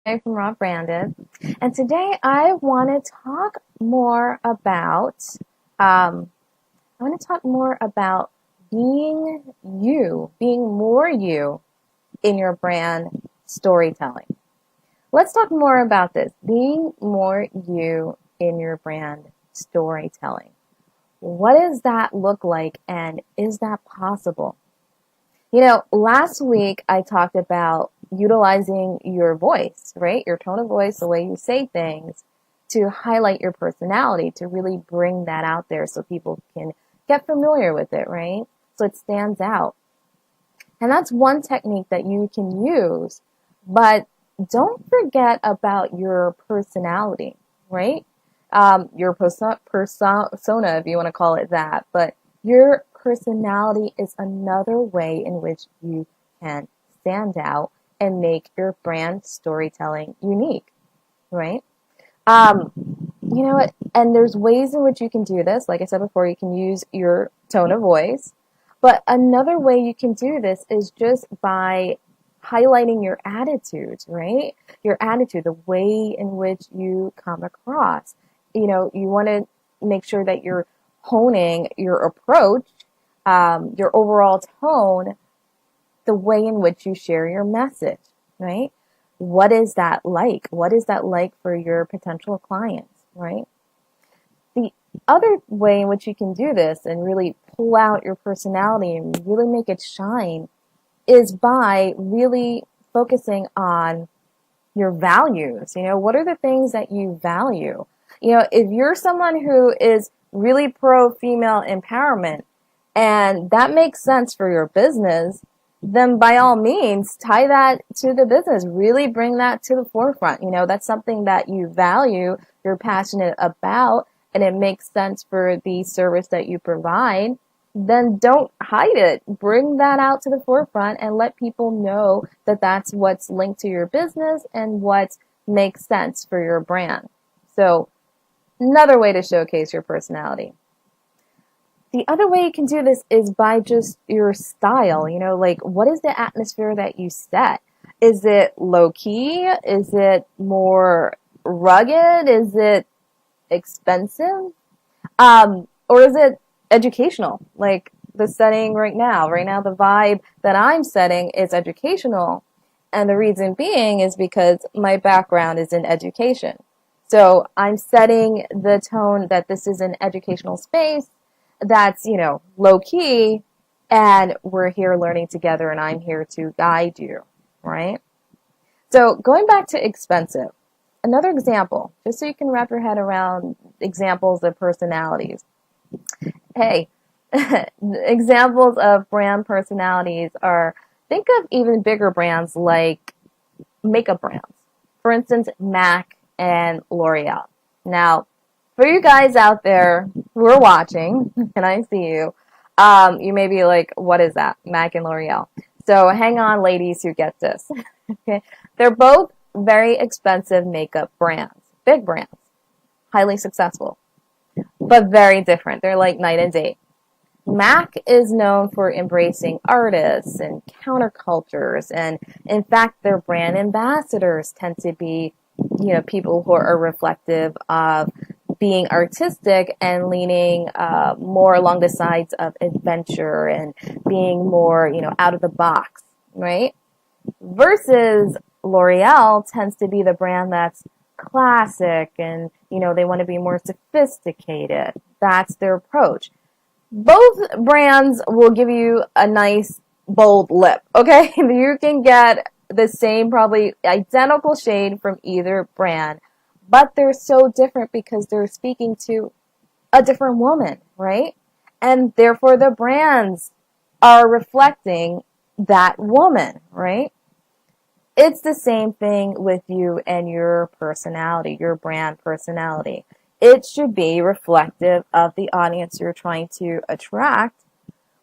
Renee from Raw Branded, and today I want to talk more about um, being you, being more you in your brand storytelling. Let's talk more about this. Being more you in your brand storytelling. What does that look like, and is that possible? Last week I talked about utilizing your voice, right? Your tone of voice, the way you say things to highlight your personality, to really bring that out there so people can get familiar with it, right? So it stands out. And that's one technique that you can use, but don't forget about your personality, right? Your persona, if you want to call it that, but your personality is another way in which you can stand out and make your brand storytelling unique, right? Um, you know what? And there's ways in which you can do this. Like I said before, you can use your tone of voice. But another way you can do this is just by highlighting your attitude, right? Your attitude, the way in which you come across. You want to make sure that you're honing your approach, your overall tone, the way in which you share your message, right? What is that like? What is that like for your potential clients, right? The other way in which you can do this and really pull out your personality and really make it shine is by really focusing on your values. What are the things that you value? If you're someone who is really pro female empowerment and that makes sense for your business, then by all means, tie that to the business. Really bring that to the forefront. That's something that you value, you're passionate about, and it makes sense for the service that you provide. Then don't hide it. Bring that out to the forefront and let people know that that's what's linked to your business and what makes sense for your brand. So, another way to showcase your personality. The other way you can do this is by just your style. Like what is the atmosphere that you set? Is it low key? Is it more rugged? Is it expensive? Or is it educational? Like the setting right now. Right now, the vibe that I'm setting is educational. And the reason being is because my background is in education. So I'm setting the tone that this is an educational space that's, low key, and we're here learning together and I'm here to guide you, right? So going back to expensive, another example, just so you can wrap your head around examples of personalities. Hey, examples of brand personalities are, think of even bigger brands like makeup brands. For instance, MAC and L'Oreal. Now, for you guys out there who are watching, and I see you, you may be like, what is that? MAC and L'Oreal. So hang on, ladies who get this. Okay, they're both very expensive makeup brands, big brands, highly successful, but very different. They're like night and day. MAC is known for embracing artists and countercultures, and in fact, their brand ambassadors tend to be, people who are reflective of being artistic and leaning more along the sides of adventure and being more, out of the box, right? Versus L'Oreal tends to be the brand that's classic and, they want to be more sophisticated. That's their approach. Both brands will give you a nice bold lip, okay? You can get the same, probably identical shade from either brand, but they're so different because they're speaking to a different woman, right? And therefore the brands are reflecting that woman, right? It's the same thing with you and your personality, your brand personality. It should be reflective of the audience you're trying to attract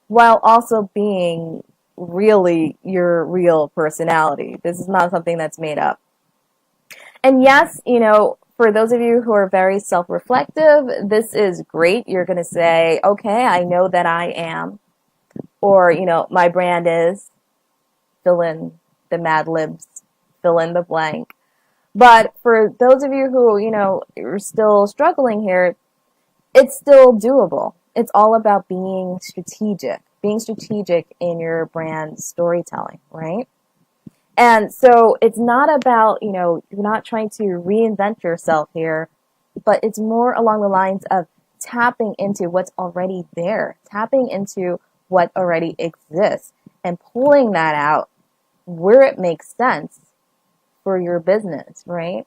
while also being really your real personality. This is not something that's made up. And yes, for those of you who are very self-reflective, this is great. You're going to say, okay, I know that I am, or, my brand is, fill in the Mad Libs, fill in the blank. But for those of you who, are still struggling here, it's still doable. It's all about being strategic in your brand storytelling, right? And so it's not about, you're not trying to reinvent yourself here, but it's more along the lines of tapping into what's already there, tapping into what already exists and pulling that out where it makes sense for your business, right?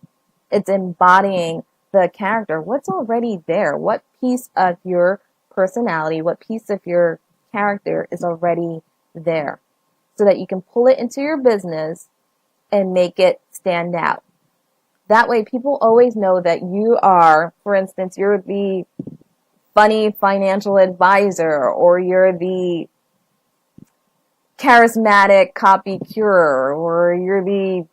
It's embodying the character, what's already there, what piece of your personality, what piece of your character is already there, so that you can pull it into your business and make it stand out. That way people always know that you are, for instance, you're the funny financial advisor, or you're the charismatic copy curer, or you're the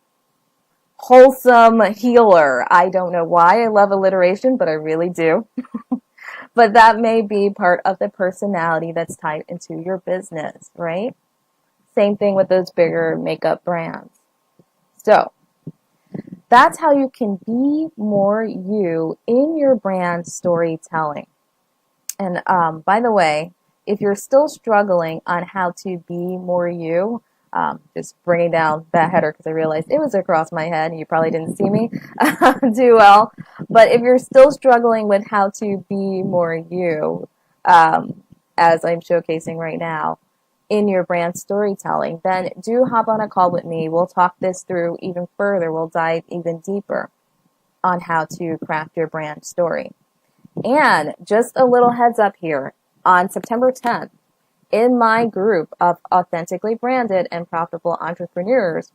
wholesome healer. I don't know why I love alliteration, but I really do. But that may be part of the personality that's tied into your business, right? Same thing with those bigger makeup brands. So that's how you can be more you in your brand storytelling. And by the way, if you're still struggling on how to be more you, just bringing down that header because I realized it was across my head and you probably didn't see me too well. But if you're still struggling with how to be more you, as I'm showcasing right now, in your brand storytelling, then do hop on a call with me. We'll talk this through even further. We'll dive even deeper on how to craft your brand story. And just a little heads up here, on September 10th, in my group of authentically branded and profitable entrepreneurs,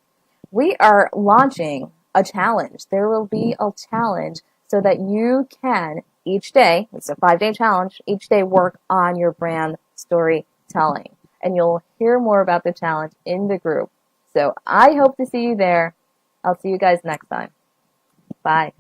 we are launching a challenge. There will be a challenge so that you can each day, it's a 5-day challenge, each day work on your brand storytelling. And you'll hear more about the challenge in the group. So I hope to see you there. I'll see you guys next time. Bye.